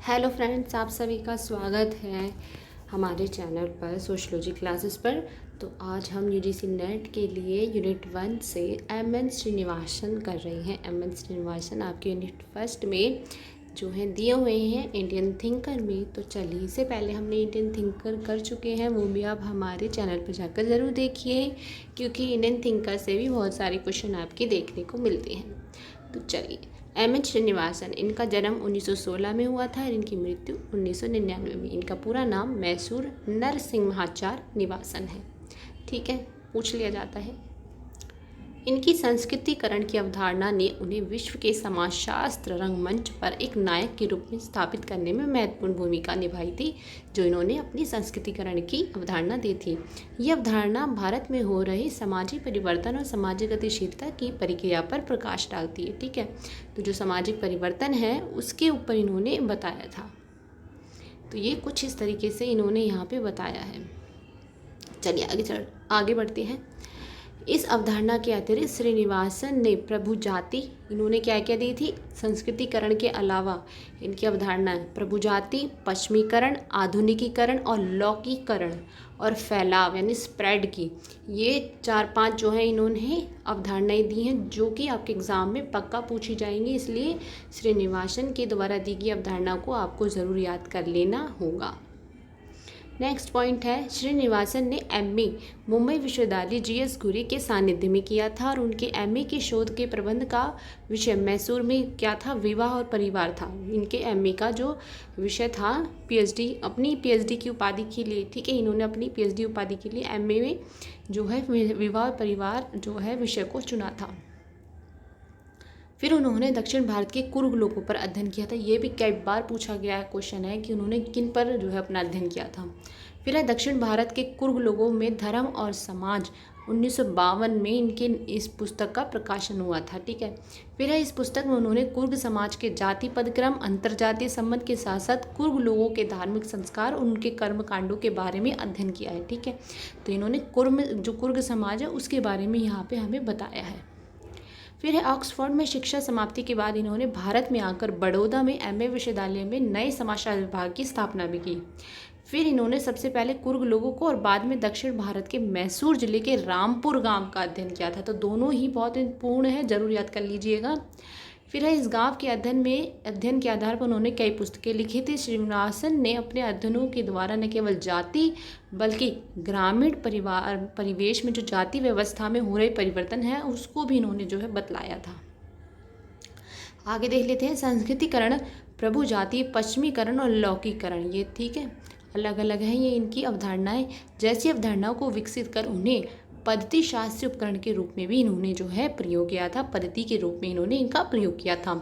Hello friends, आप सभी का स्वागत है हमारे चैनल पर सोशलॉजी क्लासेस पर। तो आज हम यूजीसी नेट के लिए यूनिट 1 से एम.एन. श्रीनिवासन कर रहे हैं। एम.एन. श्रीनिवासन आपके यूनिट फर्स्ट में जो है दिए हुए हैं इंडियन थिंकर में। तो चलिए, इससे पहले हमने इंडियन थिंकर कर चुके हैं, वो भी आप हमारे चैनल पर जाकर ज़रूर देखिए, क्योंकि इंडियन थिंकर से भी बहुत सारे क्वेश्चन आपके देखने को मिलते हैं। तो चलिए, एम.एन. श्रीनिवासन, इनका जन्म 1916 में हुआ था और इनकी मृत्यु 1999 में। इनका पूरा नाम मैसूर नरसिम्हाचार निवासन है। ठीक है, पूछ लिया जाता है। इनकी संस्कृतिकरण की अवधारणा ने उन्हें विश्व के समाजशास्त्र रंगमंच पर एक नायक के रूप में स्थापित करने में महत्वपूर्ण भूमिका निभाई थी, जो इन्होंने अपनी संस्कृतिकरण की अवधारणा दी थी। यह अवधारणा भारत में हो रहे सामाजिक परिवर्तन और सामाजिक गतिशीलता की प्रक्रिया पर प्रकाश डालती है। ठीक है, तो जो सामाजिक परिवर्तन है उसके ऊपर इन्होंने बताया था। तो ये कुछ इस तरीके से इन्होंने यहाँ पे बताया है। चलिए आगे बढ़ते हैं। इस अवधारणा के अतिरिक्त श्रीनिवासन ने प्रभु जाति, इन्होंने क्या क्या दी थी संस्कृतिकरण के अलावा। इनकी अवधारणा है प्रभु जाति, पश्चिमीकरण, आधुनिकीकरण और लौकिकरण और फैलाव यानी स्प्रेड की। ये 4-5 जो है इन्होंने अवधारणाएं दी हैं, जो कि आपके एग्जाम में पक्का पूछी जाएंगी। इसलिए श्रीनिवासन के द्वारा दी गई अवधारणा को आपको ज़रूर याद कर लेना होगा। नेक्स्ट पॉइंट है, श्रीनिवासन ने एमए मुंबई विश्वविद्यालय जीएस घुरी के सानिध्य में किया था और उनके एमए के शोध के प्रबंध का विषय मैसूर में क्या था, विवाह और परिवार था। इनके एमए का जो विषय था पीएचडी, अपनी पीएचडी की उपाधि के लिए, ठीक है, इन्होंने अपनी पीएचडी उपाधि के लिए एमए में जो है विवाह और परिवार जो है विषय को चुना था। फिर उन्होंने दक्षिण भारत के कुर्ग लोगों पर अध्ययन किया था। ये भी कई बार पूछा गया क्वेश्चन है कि उन्होंने किन पर जो है अपना अध्ययन किया था। फिर है दक्षिण भारत के कुर्ग लोगों में धर्म और समाज, 1952 में इनके इस पुस्तक का प्रकाशन हुआ था। ठीक है, फिर है इस पुस्तक में उन्होंने कुर्ग समाज के जाति पदक्रम, अंतरजातीय संबंध के साथ साथ कुर्ग लोगों के धार्मिक संस्कार और उनके कर्म कांडों के बारे में अध्ययन किया है। ठीक है, तो इन्होंने कुर्ग समाज है उसके बारे में यहाँ पे हमें बताया है। फिर है ऑक्सफोर्ड में शिक्षा समाप्ति के बाद इन्होंने भारत में आकर बड़ौदा में एमए विश्वविद्यालय में नए समाजशास्त्र विभाग की स्थापना भी की। फिर इन्होंने सबसे पहले कुर्ग लोगों को और बाद में दक्षिण भारत के मैसूर जिले के रामपुर गांव का अध्ययन किया था। तो दोनों ही बहुत महत्वपूर्ण है, जरूर याद कर लीजिएगा। फिर है इस गांव के अध्ययन के आधार पर उन्होंने कई पुस्तकें लिखी थी। श्रीनिवासन ने अपने अध्ययनों के द्वारा न केवल जाति बल्कि ग्रामीण परिवेश में जो जाति व्यवस्था में हो रहे परिवर्तन है उसको भी इन्होंने जो है बतलाया था। आगे देख लेते हैं संस्कृतिकरण, प्रभु जाति, पश्चिमीकरण और लौकिकरण। ये ठीक है, अलग अलग है ये इनकी अवधारणाएं। जैसी अवधारणाओं को विकसित कर उन्हें पद्धति शास्त्रीय उपकरण के रूप में भी इन्होंने जो है प्रयोग किया था, पद्धति के रूप में इन्होंने इनका प्रयोग किया था।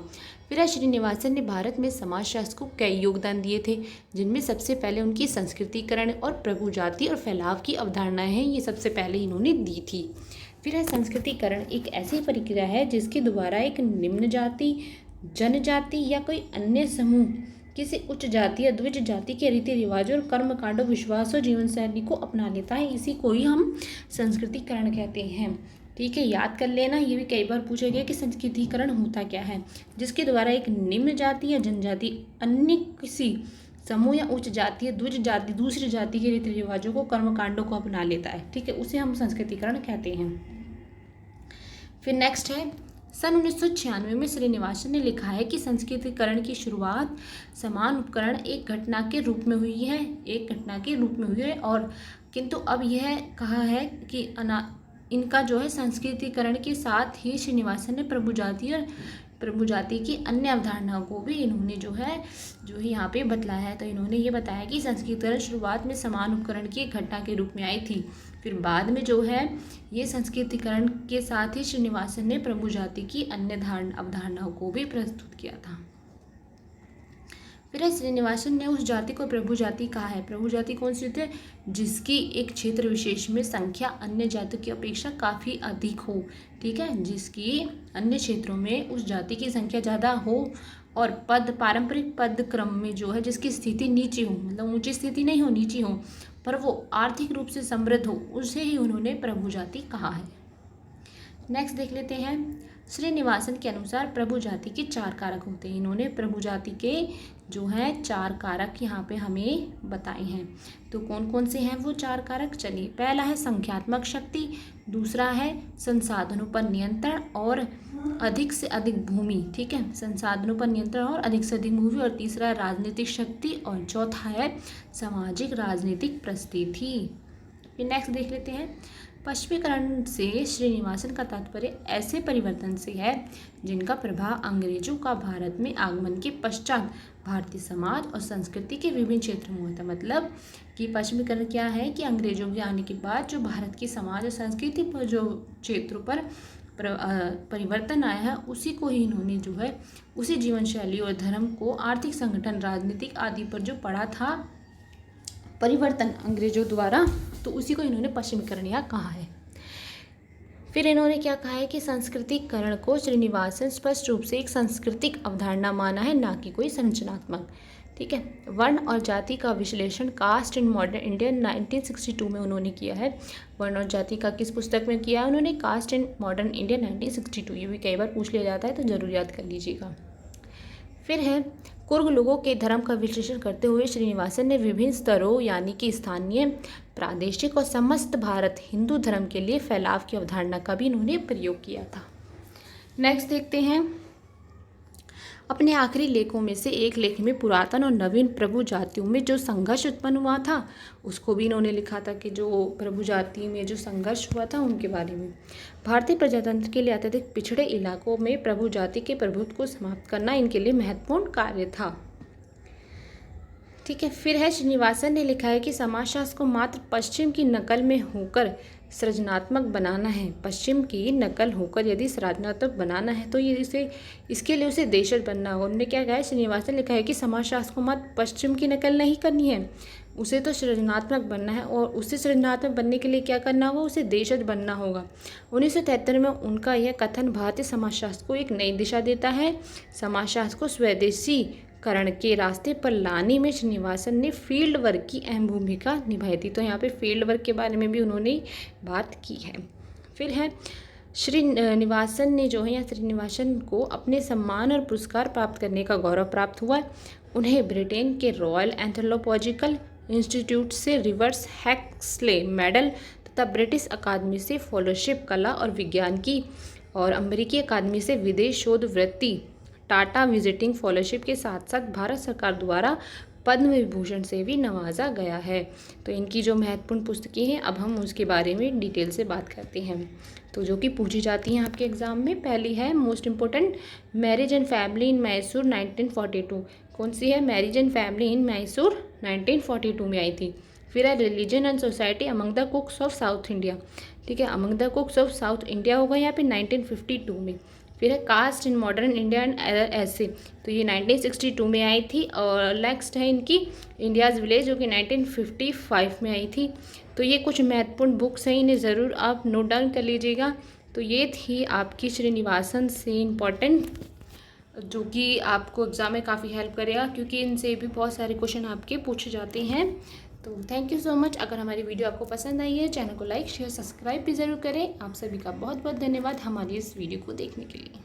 फिर श्रीनिवासन ने भारत में समाजशास्त्र को कई योगदान दिए थे, जिनमें सबसे पहले उनकी संस्कृतिकरण और प्रभु जाति और फैलाव की अवधारणाएं हैं, ये सबसे पहले इन्होंने दी थी। फिर है संस्कृतिकरण एक ऐसी प्रक्रिया है जिसके द्वारा एक निम्न जाति, जनजाति या कोई अन्य समूह किसी उच्च जाति या द्विज जाति के रीति रिवाजों और कर्म कांडों, विश्वास और जीवन शैली को अपना लेता है। इसी को ही हम संस्कृतिकरण कहते हैं। ठीक है, याद कर लेना, ये भी कई बार पूछा गया कि संस्कृतिकरण होता क्या है, जिसके द्वारा एक निम्न जाति या जनजाति अन्य किसी समूह या उच्च जाति या द्विज जाति दूसरी जाति के रीति रिवाजों को, कर्म कांडों को अपना लेता है। ठीक है, उसे हम संस्कृतिकरण कहते हैं। फिर नेक्स्ट है, सन 1996 में श्रीनिवासन ने लिखा है कि संस्कृतिकरण की शुरुआत समान उपकरण एक घटना के रूप में हुई है, और किंतु अब यह कहा है कि इनका जो है संस्कृतिकरण के साथ ही श्रीनिवासन ने प्रभु जाति की अन्य अवधारणाओं को भी इन्होंने जो है यहाँ पे बतलाया है। तो इन्होंने ये बताया कि संस्कृतिकरण शुरुआत में समान उपकरण की एक घटना के रूप में आई थी, फिर बाद में जो है ये संस्कृतिकरण के साथ ही श्रीनिवासन ने प्रभु जाति की अन्य अवधारणाओं को भी प्रस्तुत किया था। फिर श्रीनिवासन ने उस जाति को प्रभु जाति कहा है। प्रभु जाति कौन सी होती है, जिसकी एक क्षेत्र विशेष में संख्या अन्य जातियों की अपेक्षा काफ़ी अधिक हो। ठीक है, जिसकी अन्य क्षेत्रों में उस जाति की संख्या ज़्यादा हो और पारंपरिक पद क्रम में जो है जिसकी स्थिति नीची हो, मतलब ऊंची स्थिति नहीं हो, नीची हो, पर वो आर्थिक रूप से समृद्ध हो, उसे ही उन्होंने प्रभु जाति कहा है। नेक्स्ट देख लेते हैं, श्रीनिवासन के अनुसार प्रभु जाति के 4 कारक होते हैं। इन्होंने प्रभु जाति के जो हैं 4 कारक यहाँ पे हमें बताए हैं। तो कौन कौन से हैं वो 4 कारक, चलिए। पहला है संख्यात्मक शक्ति, दूसरा है संसाधनों पर नियंत्रण और अधिक से अधिक भूमि, ठीक है, संसाधनों पर नियंत्रण और अधिक से अधिक भूमि, और तीसरा है राजनीतिक शक्ति, और चौथा है सामाजिक राजनीतिक परिस्थिति। फिर नेक्स्ट देख लेते हैं। पश्चिमीकरण से श्रीनिवासन का तात्पर्य ऐसे परिवर्तन से है जिनका प्रभाव अंग्रेजों का भारत में आगमन के पश्चात भारतीय समाज और संस्कृति के विभिन्न क्षेत्रों में हुआ था। मतलब कि पश्चिमीकरण क्या है कि अंग्रेजों के आने के बाद जो भारत की समाज और संस्कृति पर जो क्षेत्रों पर परिवर्तन आया है, उसी को ही इन्होंने जो है उसी जीवन शैली और धर्म को, आर्थिक संगठन, राजनीतिक आदि पर जो पड़ा था परिवर्तन अंग्रेजों द्वारा, तो उसी को इन्होंने पश्चिमीकरण यहाँ कहा है। फिर इन्होंने क्या कहा है कि सांस्कृतिकरण को श्रीनिवासन स्पष्ट रूप से एक सांस्कृतिक अवधारणा माना है, ना कि कोई संरचनात्मक, ठीक है। वर्ण और जाति का विश्लेषण कास्ट इन मॉडर्न इंडिया 1962 में उन्होंने किया है। वर्ण और जाति का किस पुस्तक में किया है उन्होंने? Caste in modern India 1962। ये भी कई बार पूछ लिया जाता है तो जरूर याद कर लीजिएगा। फिर है कुर्ग लोगों के धर्म का विश्लेषण करते हुए श्रीनिवासन ने विभिन्न स्तरों यानी कि स्थानीय, प्रादेशिक और समस्त भारत हिंदू धर्म के लिए फैलाव की अवधारणा का भी इन्होंने प्रयोग किया था। नेक्स्ट देखते हैं। अपने आखिरी लेखों में से एक लेख में पुरातन और नवीन प्रभु जातियों में जो संघर्ष उत्पन्न हुआ था उसको भी इन्होंने लिखा था कि जो प्रभु जाति में जो संघर्ष हुआ था उनके बारे में। भारतीय प्रजातंत्र के लिए अत्यधिक पिछड़े इलाकों में प्रभु जाति के प्रभुत्व को समाप्त करना इनके लिए महत्वपूर्ण कार्य था, ठीक है। फिर है श्रीनिवासन ने लिखा है कि समाजशास्त्र को मात्र पश्चिम की नकल में होकर सृजनात्मक बनाना है। पश्चिम की नकल होकर यदि सृजनात्मक बनाना है तो इसके लिए उसे देशज बनना होगा। उन्होंने क्या कहा है? श्रीनिवासन ने लिखा है कि समाजशास्त्र को मात्र पश्चिम की नकल नहीं करनी है, उसे तो सृजनात्मक बनना है, और उसे सृजनात्मक बनने के लिए क्या करना होगा? उसे देशज बनना होगा। 1973 में उनका यह कथन भारतीय समाजशास्त्र को एक नई दिशा देता है। समाजशास्त्र को स्वदेशी करण के रास्ते पर लाने में श्रीनिवासन ने फील्ड वर्क की अहम भूमिका निभाई थी। तो यहाँ पे फील्ड वर्क के बारे में भी उन्होंने बात की है। फिर है श्रीनिवासन ने जो है या श्रीनिवासन को अपने सम्मान और पुरस्कार प्राप्त करने का गौरव प्राप्त हुआ। उन्हें ब्रिटेन के रॉयल एंथ्रोपोलॉजिकल इंस्टीट्यूट से रिवर्स हैक्सले मेडल तथा ब्रिटिश अकादमी से फेलोशिप कला और विज्ञान की, और अमेरिकी अकादमी से विदेश शोध वृत्ति टाटा विजिटिंग फेलोशिप के साथ साथ भारत सरकार द्वारा पद्म विभूषण से भी नवाजा गया है। तो इनकी जो महत्वपूर्ण पुस्तकें हैं अब हम उसके बारे में डिटेल से बात करते हैं, तो जो कि पूछी जाती हैं आपके एग्जाम में। पहली है most important, marriage and family in Mysore 1942। कौन सी है? Marriage and family in Mysore 1942 में आई थी। फिर है religion and society among the Coorgs of South India, ठीक है, among the Coorgs of South India होगा यहाँ पे 1952 में। फिर है caste in modern India and ऐसे, तो ये 1962 में आई थी। और नेक्स्ट है इनकी इंडियाज़ विलेज जो कि 1955 में आई थी। तो ये कुछ महत्वपूर्ण बुक्स हैं, इन्हें ज़रूर आप नोट डाउन कर लीजिएगा। तो ये थी आपकी श्रीनिवासन से इम्पॉर्टेंट, जो कि आपको एग्ज़ाम में काफ़ी हेल्प करेगा, क्योंकि इनसे भी बहुत सारे क्वेश्चन आपके पूछे जाते हैं। तो थैंक यू सो मच। अगर हमारी वीडियो आपको पसंद आई है, चैनल को लाइक शेयर सब्सक्राइब भी ज़रूर करें। आप सभी का बहुत बहुत धन्यवाद हमारी इस वीडियो को देखने के लिए।